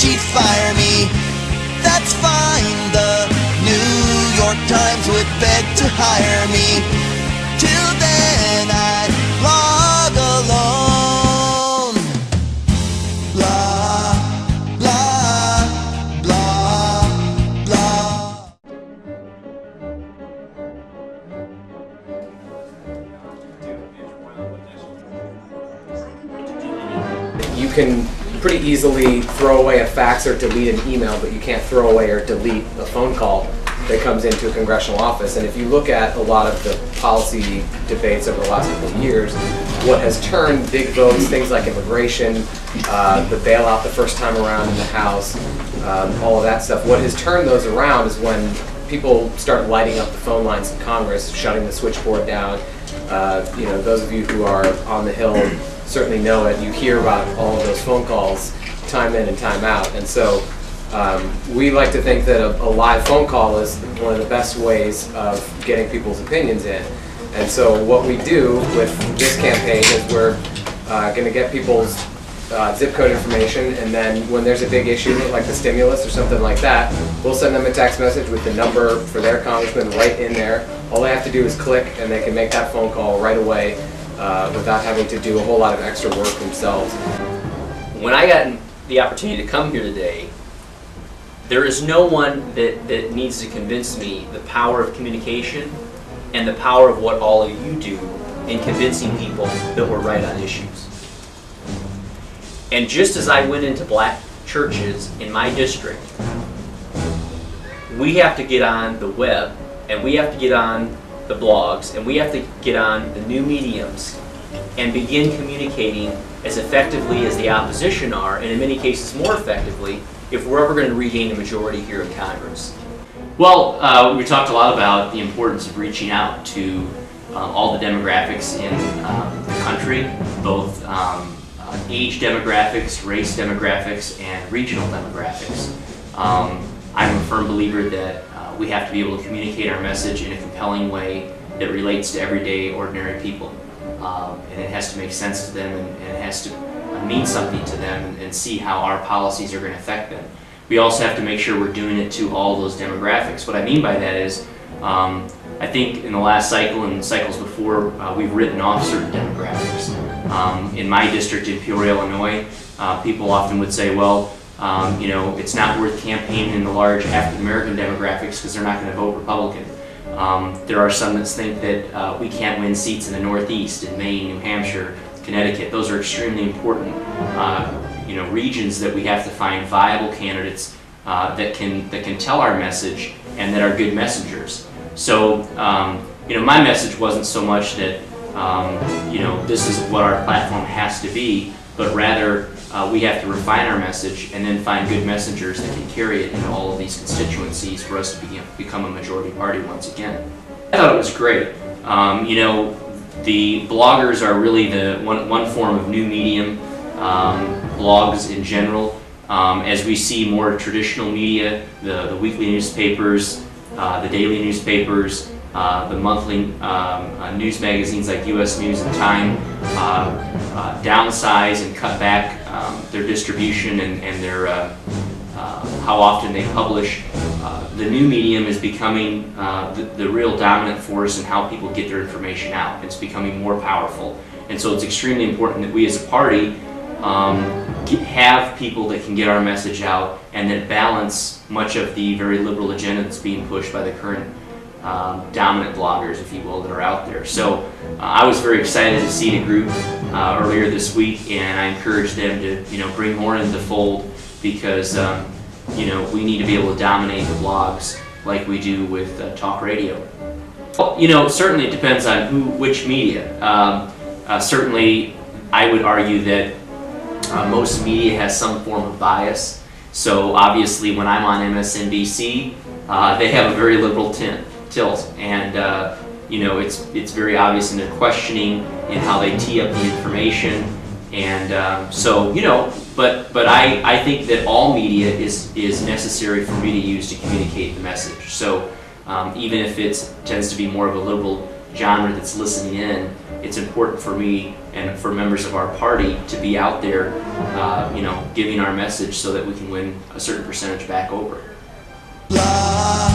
she'd fire me. That's fine, the New York Times would beg to hire me. Till then I'd log alone. Blah, blah, blah, blah. You can pretty easily throw away a fax or delete an email, but you can't throw away or delete a phone call that comes into a congressional office. And if you look at a lot of the policy debates over the last couple of years, what has turned big votes, things like immigration, the bailout the first time around in the House, all of that stuff, what has turned those around is when people start lighting up the phone lines in Congress, shutting the switchboard down. You know, those of you who are on the Hill certainly know it. You hear about all of those phone calls time in and time out. And so we like to think that a live phone call is one of the best ways of getting people's opinions in. And so what we do with this campaign is we're going to get people's zip code information, and then when there's a big issue like the stimulus or something like that, we'll send them a text message with the number for their congressman right in there. All they have to do is click and they can make that phone call right away without having to do a whole lot of extra work themselves. When I got the opportunity to come here today, there is no one that needs to convince me the power of communication and the power of what all of you do in convincing people that we're right on issues. And just as I went into black churches in my district, we have to get on the web, and we have to get on the blogs, and we have to get on the new mediums and begin communicating as effectively as the opposition are, and in many cases more effectively, if we're ever going to regain a majority here in Congress. Well, we talked a lot about the importance of reaching out to all the demographics in the country, both age demographics, race demographics, and regional demographics. I'm a firm believer that we have to be able to communicate our message in a compelling way that relates to everyday, ordinary people. And it has to make sense to them, and it has to mean something to them, and see how our policies are going to affect them. We also have to make sure we're doing it to all those demographics. What I mean by that is, I think in the last cycle and cycles before, we've written off certain demographics. In my district in Peoria, Illinois, people often would say, well, you know, it's not worth campaigning in the large African American demographics because they're not going to vote Republican. There are some that think that we can't win seats in the Northeast, in Maine, New Hampshire, Connecticut. Those are extremely important, you know, regions that we have to find viable candidates that can tell our message and that are good messengers. So, you know, my message wasn't so much that you know, this is what our platform has to be, but rather we have to refine our message and then find good messengers that can carry it in all of these constituencies for us to become a majority party once again. I thought it was great. You know, the bloggers are really the one form of new medium, blogs in general. As we see more traditional media, the weekly newspapers, the daily newspapers, the monthly news magazines like U.S. News and Time downsize and cut back their distribution and their how often they publish. The new medium is becoming the real dominant force in how people get their information out. It's becoming more powerful, and so it's extremely important that we as a party have people that can get our message out and that balance much of the very liberal agenda that's being pushed by the current dominant bloggers, if you will, that are out there. So I was very excited to see the group earlier this week, and I encouraged them to, you know, bring more into the fold because you know, we need to be able to dominate the blogs like we do with talk radio. Well, you know, certainly it depends on which media. Certainly, I would argue that most media has some form of bias. So obviously, when I'm on MSNBC, they have a very liberal tilt, and you know, it's very obvious in their questioning and how they tee up the information, and so, you know, but I think that all media is necessary for me to use to communicate the message. So even if it tends to be more of a liberal genre that's listening in, it's important for me and for members of our party to be out there, you know, giving our message so that we can win a certain percentage back over. La